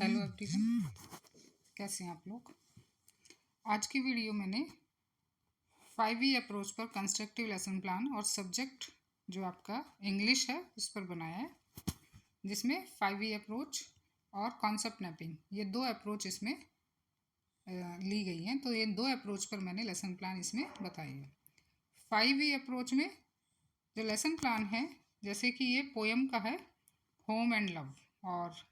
Hello everyone, कैसे हैं आप लोग। आज की वीडियो मैंने 5E अप्रोच पर कंस्ट्रक्टिव लेसन प्लान और सब्जेक्ट जो आपका इंग्लिश है उस पर बनाया है, जिसमें 5E अप्रोच और कॉन्सेप्ट मैपिंग ये दो अप्रोच इसमें ली गई हैं। तो ये दो अप्रोच पर मैंने लेसन प्लान इसमें बताई है। 5E अप्रोच में जो लेसन प्लान है, जैसे कि ये पोएम का है होम एंड लव, और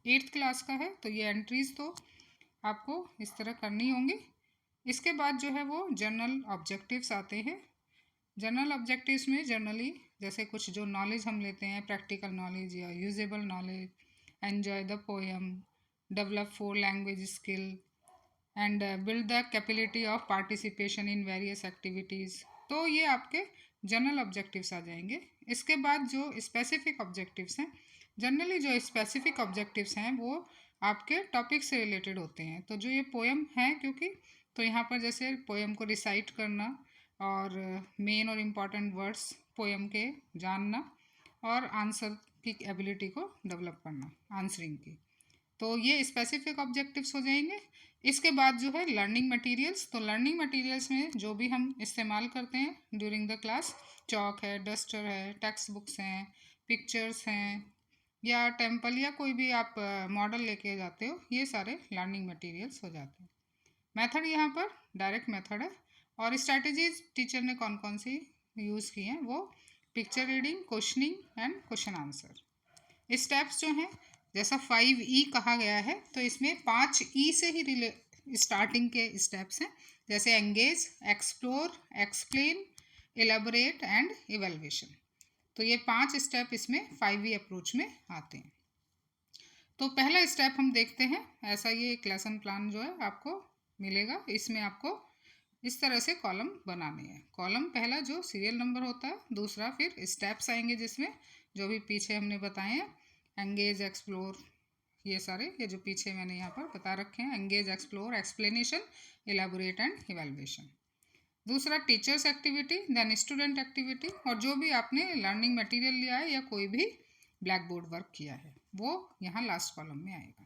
8th क्लास का है, तो ये एंट्रीज तो आपको इस तरह करनी होंगी। इसके बाद जो है वो जर्नल ऑब्जेक्टिव्स आते हैं। जर्नल ऑब्जेक्टिव्स में जनरली जैसे कुछ जो नॉलेज हम लेते हैं, प्रैक्टिकल नॉलेज या usable knowledge, enjoy the poem, develop 4 language skill and build the capability of participation in various activities, तो ये आपके जनरल ऑब्जेक्टिव्स आ जाएंगे। इसके बाद जो स्पेसिफिक ऑब्जेक्टिव्स हैं, जनरली जो स्पेसिफिक ऑब्जेक्टिव्स हैं वो आपके टॉपिक से रिलेटेड होते हैं। तो जो ये पोएम है, क्योंकि तो यहाँ पर जैसे पोएम को रिसाइट करना और मेन और इम्पॉर्टेंट वर्ड्स पोएम के जानना और आंसर की एबिलिटी को डेवलप करना, आंसरिंग की, तो ये स्पेसिफिक ऑब्जेक्टिव्स हो जाएंगे। इसके बाद जो है लर्निंग मटेरियल्स, तो लर्निंग मटेरियल्स में जो भी हम इस्तेमाल करते हैं ड्यूरिंग द क्लास, चॉक है, डस्टर है, टेक्स्ट बुक्स हैं, पिक्चर्स हैं, या टेम्पल या कोई भी आप मॉडल लेके जाते हो, ये सारे लर्निंग मटेरियल्स हो जाते हैं। मेथड यहाँ पर डायरेक्ट मेथड है, और स्ट्रैटेजीज टीचर ने कौन कौन सी यूज़ की हैं, वो picture reading, questioning and question answer. Steps जो हैं, जैसा 5E कहा गया है, तो इसमें 5E से ही स्टार्टिंग के स्टेप्स हैं, जैसे engage, explore, explain, elaborate and evaluation. तो ये 5 स्टेप इसमें 5E अप्रोच में आते हैं। तो पहला स्टेप हम देखते हैं। ऐसा ये एक लेसन प्लान जो है आपको मिलेगा, इसमें आपको इस तरह से कॉलम बनाने हैं। कॉलम पहला जो सीरियल नंबर होता है, दूसरा फिर स्टेप्स आएंगे जिसमें जो भी पीछे हमने बताए हैं, एंगेज, एक्सप्लोर, ये सारे ये जो पीछे मैंने यहाँ पर बता रखे हैं, engage, explore, explanation, elaborate and evaluation. दूसरा teachers activity, then student activity, और जो भी आपने लर्निंग मटेरियल लिया है या कोई भी ब्लैक बोर्ड वर्क किया है वो यहाँ लास्ट कॉलम में आएगा।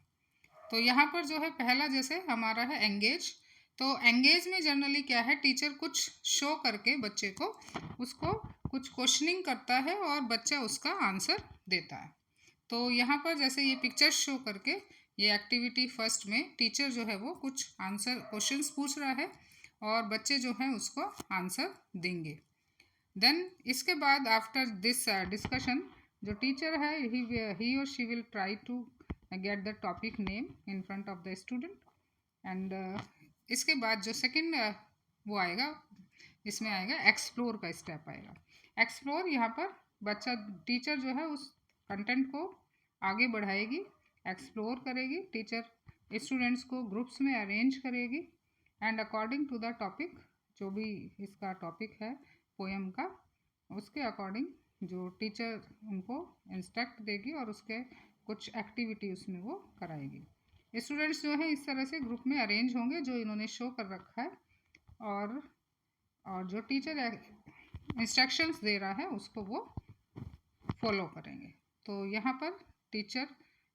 तो यहाँ पर जो है पहला जैसे हमारा है एंगेज, तो एंगेज में जनरली क्या है, टीचर कुछ शो करके बच्चे को उसको कुछ क्वेश्चनिंग करता है और बच्चा उसका आंसर देता है। तो यहाँ पर जैसे ये पिक्चर्स शो करके ये एक्टिविटी फर्स्ट में टीचर जो है वो कुछ आंसर क्वेश्चंस पूछ रहा है और बच्चे जो हैं उसको आंसर देंगे। देन इसके बाद आफ्टर दिस डिस्कशन जो टीचर है ही और she will try to get the topic name in front of the student, and इसके बाद जो सेकंड वो आएगा, इसमें आएगा एक्सप्लोर का स्टेप आएगा। एक्सप्लोर यहाँ पर बच्चा टीचर जो है उस कंटेंट को आगे बढ़ाएगी, एक्सप्लोर करेगी, टीचर स्टूडेंट्स को ग्रुप्स में अरेंज करेगी and according to the topic, जो भी इसका टॉपिक है पोएम का, उसके अकॉर्डिंग जो टीचर उनको इंस्ट्रक्ट देगी और उसके कुछ एक्टिविटी उसमें वो कराएगी। स्टूडेंट्स जो है इस तरह से ग्रुप में अरेंज होंगे जो इन्होंने शो कर रखा है, और जो टीचर इंस्ट्रक्शंस दे रहा है उसको वो फॉलो करेंगे। तो यहाँ पर टीचर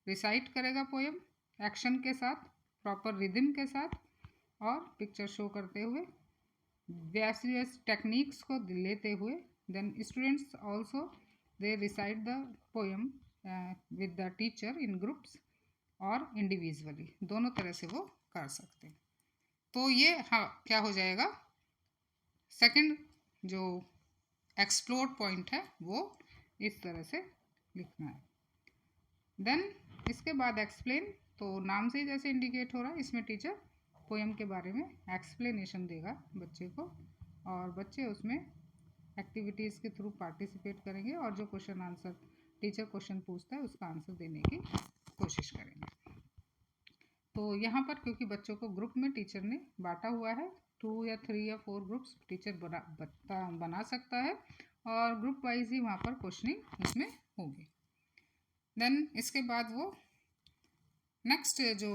रिसाइट करेगा पोएम एक्शन के साथ, प्रॉपर रिदम के साथ, और पिक्चर शो करते हुए, वेरियस टेक्निक्स को लेते हुए। Then students also they recite the poem with the teacher in groups और इंडिविजुअली, दोनों तरह से वो कर सकते हैं। तो ये हाँ क्या हो जाएगा, सेकंड जो एक्सप्लोर पॉइंट है वो इस तरह से लिखना है। देन इसके बाद एक्सप्लेन, तो नाम से ही जैसे इंडिकेट हो रहा है, इसमें टीचर पोएम के बारे में एक्सप्लेनेशन देगा बच्चे को, और बच्चे उसमें एक्टिविटीज़ के थ्रू पार्टिसिपेट करेंगे और जो क्वेश्चन आंसर टीचर क्वेश्चन पूछता है उसका आंसर देने की कोशिश करेंगे। तो यहाँ पर क्योंकि बच्चों को ग्रुप में टीचर ने बांटा हुआ है, 2 या 3 या 4 ग्रुप्स टीचर बना सकता है, और ग्रुप वाइज ही वहाँ पर क्वेश्चनिंग उसमें होगी। देन इसके बाद वो नेक्स्ट जो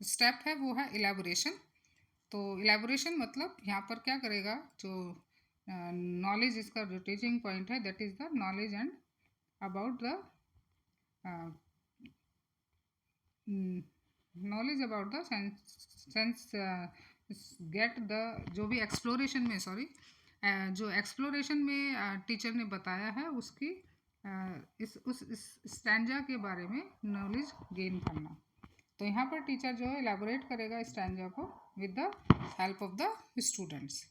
स्टेप है वो है इलेबोरेशन। तो इलेबोरेशन मतलब यहाँ पर क्या करेगा, जो नॉलेज इसका जो टीचिंग पॉइंट है that is the knowledge and about the knowledge about the sense get the, जो भी एक्सप्लोरेशन में, सॉरी, जो एक्सप्लोरेशन में टीचर ने बताया है उसकी इस स्टैंजा के बारे में नॉलेज गेन करना। तो यहाँ पर टीचर जो है इलेबोरेट करेगा स्टैंजा को with the help of the students,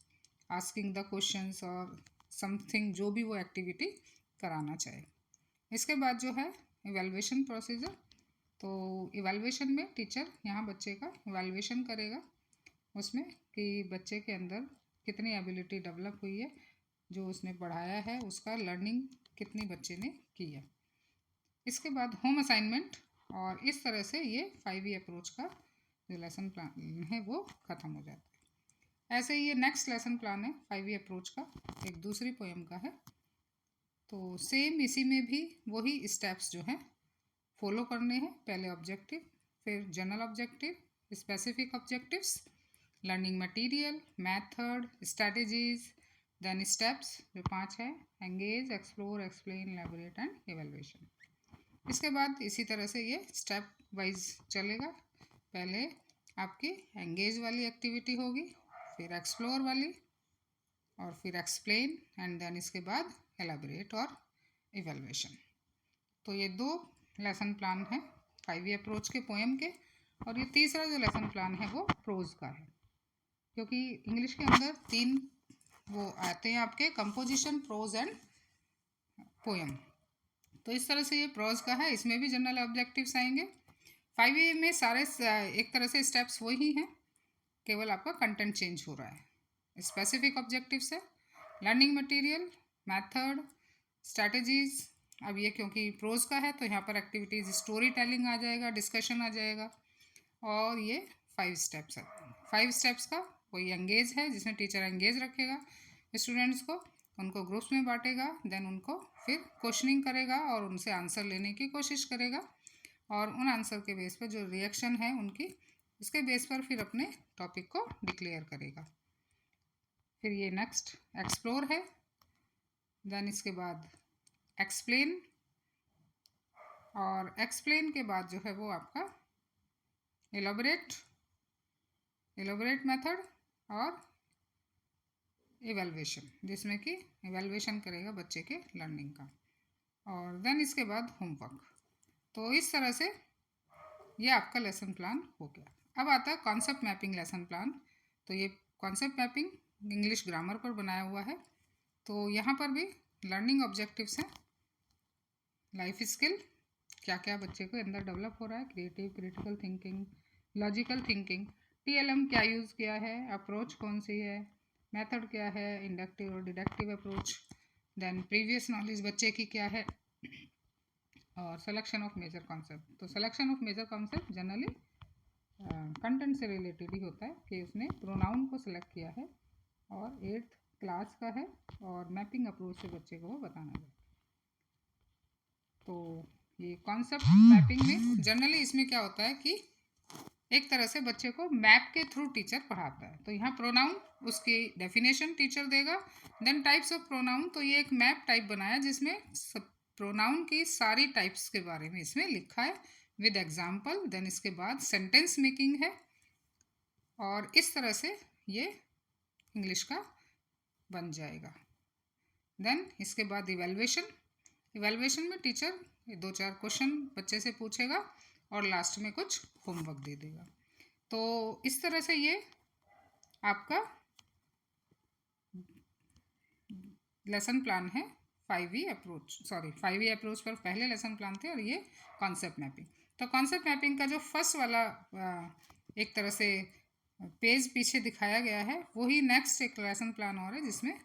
asking the questions और समथिंग, जो भी वो एक्टिविटी कराना चाहे। इसके बाद जो है इवैल्यूएशन प्रोसीजर। तो इवैल्यूएशन में टीचर यहाँ बच्चे का इवैल्यूएशन करेगा, उसमें कि बच्चे के अंदर कितनी एबिलिटी डेवलप हुई है, जो उसने पढ़ाया है उसका लर्निंग कितनी बच्चे ने की है। इसके बाद होम असाइनमेंट, और इस तरह से ये 5E अप्रोच का जो लेसन प्लान है वो ख़त्म हो जाता है। ऐसे ही ये नेक्स्ट लेसन प्लान है 5E अप्रोच का, एक दूसरी पोएम का है। तो सेम इसी में भी वही स्टेप्स जो हैं फॉलो करने हैं। पहले ऑब्जेक्टिव, फिर general objective, specific objectives, learning material, method, strategies, then steps जो 5 है, engage, explore, explain, elaborate and evaluation. इसके बाद इसी तरह से ये स्टेप वाइज चलेगा। पहले आपकी एंगेज वाली एक्टिविटी होगी, फिर एक्सप्लोर वाली, और फिर एक्सप्लेन, एंड देन इसके बाद एलैबोरेट और इवैल्यूएशन। तो ये 2 लेसन प्लान है 5E अप्रोच के पोएम के। और ये तीसरा जो लेसन प्लान है वो प्रोज का है, क्योंकि इंग्लिश के अंदर 3 वो आते हैं आपके, कंपोजिशन, प्रोज एंड पोएम। तो इस तरह से ये प्रोज का है, इसमें भी जनरल ऑब्जेक्टिव्स आएंगे। 5E में सारे एक तरह से स्टेप्स वही हैं, केवल आपका कंटेंट चेंज हो रहा है। स्पेसिफिक ऑब्जेक्टिव्स है लर्निंग मटेरियल, मेथड, स्ट्रैटेजीज। अब ये क्योंकि प्रोज का है तो यहाँ पर एक्टिविटीज़ स्टोरी टेलिंग आ जाएगा, डिस्कशन आ जाएगा, और ये 5 स्टेप्स है। 5 स्टेप्स का कोई एंगेज है जिसमें टीचर एंगेज रखेगा स्टूडेंट्स को, उनको ग्रुप्स में बांटेगा, देन उनको फिर क्वेश्चनिंग करेगा और उनसे आंसर लेने की कोशिश करेगा, और उन आंसर के बेस पर जो रिएक्शन है उनकी, उसके बेस पर फिर अपने टॉपिक को डिक्लेयर करेगा। फिर ये नेक्स्ट एक्सप्लोर है, देन इसके बाद एक्सप्लेन, और एक्सप्लेन के बाद जो है वो आपका एलैबोरेट मेथड और इवैल्यूएशन, जिसमें कि इवैल्यूएशन करेगा बच्चे के लर्निंग का, और देन इसके बाद होमवर्क। तो इस तरह से ये आपका लेसन प्लान हो गया। अब आता है कॉन्सेप्ट मैपिंग लेसन प्लान। तो ये कॉन्सेप्ट मैपिंग इंग्लिश ग्रामर पर बनाया हुआ है। तो यहाँ पर भी लर्निंग ऑब्जेक्टिव्स हैं, लाइफ स्किल, क्या क्या बच्चे को अंदर डेवलप हो रहा है, creative, critical thinking, logical thinking, TLM क्या यूज़ किया है, अप्रोच कौन सी है, मेथड क्या है, इंडक्टिव और deductive approach, then previous knowledge बच्चे की क्या है, और सिलेक्शन ऑफ मेजर कॉन्सेप्ट। तो selection of major concept generally content से रिलेटेड ही होता है कि उसने प्रोनाउन को सिलेक्ट किया है, और 8th क्लास का है, और मैपिंग अप्रोच से बच्चे को वो बताना है। तो ये कॉन्सेप्ट मैपिंग में जनरली इसमें क्या होता है कि एक तरह से बच्चे को मैप के थ्रू टीचर पढ़ाता है। तो यहाँ प्रोनाउन, उसकी डेफिनेशन टीचर देगा, देन टाइप्स ऑफ प्रोनाउन। तो ये एक मैप टाइप बनाया जिसमें प्रोनाउन की सारी टाइप्स के बारे में इसमें लिखा है विद एग्जाम्पल। देन इसके बाद सेंटेंस मेकिंग है, और इस तरह से ये इंग्लिश का बन जाएगा। देन इसके बाद इवैल्यूएशन में टीचर 2-4 क्वेश्चन बच्चे से पूछेगा और लास्ट में कुछ होमवर्क दे देगा। तो इस तरह से ये आपका लेसन प्लान है 5E अप्रोच पर पहले लेसन प्लान थे, और ये कॉन्सेप्ट मैपिंग। तो कॉन्सेप्ट मैपिंग का जो फर्स्ट वाला एक तरह से पेज पीछे दिखाया गया है, वही नेक्स्ट एक लेसन प्लान और है जिसमें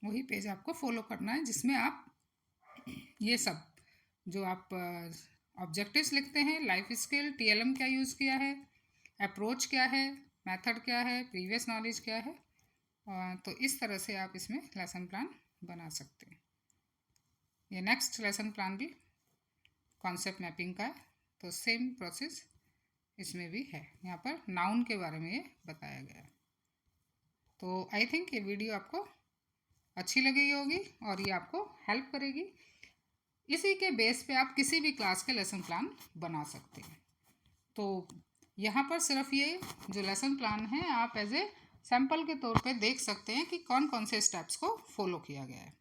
वही पेज आपको फॉलो करना है, जिसमें आप ये सब जो आप ऑब्जेक्टिव्स लिखते हैं, लाइफ स्किल, TLM क्या यूज़ किया है, अप्रोच क्या है, मेथड क्या है, प्रीवियस नॉलेज क्या है, तो इस तरह से आप इसमें लेसन प्लान बना सकते हैं। ये नेक्स्ट लेसन प्लान भी कॉन्सेप्ट मैपिंग का है, तो सेम प्रोसेस इसमें भी है। यहाँ पर नाउन के बारे में ये बताया गया है। तो आई थिंक ये वीडियो आपको अच्छी लगी होगी और ये आपको हेल्प करेगी। इसी के बेस पे आप किसी भी क्लास के लेसन प्लान बना सकते हैं। तो यहाँ पर सिर्फ ये जो लेसन प्लान है आप एज ए सैम्पल के तौर पे देख सकते हैं कि कौन कौन से स्टेप्स को फॉलो किया गया है।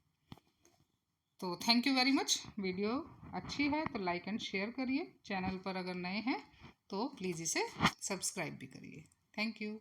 तो thank you very much. Video अच्छी है तो लाइक एंड शेयर करिए। चैनल पर अगर नए हैं तो प्लीज़ इसे सब्सक्राइब भी करिए। Thank you.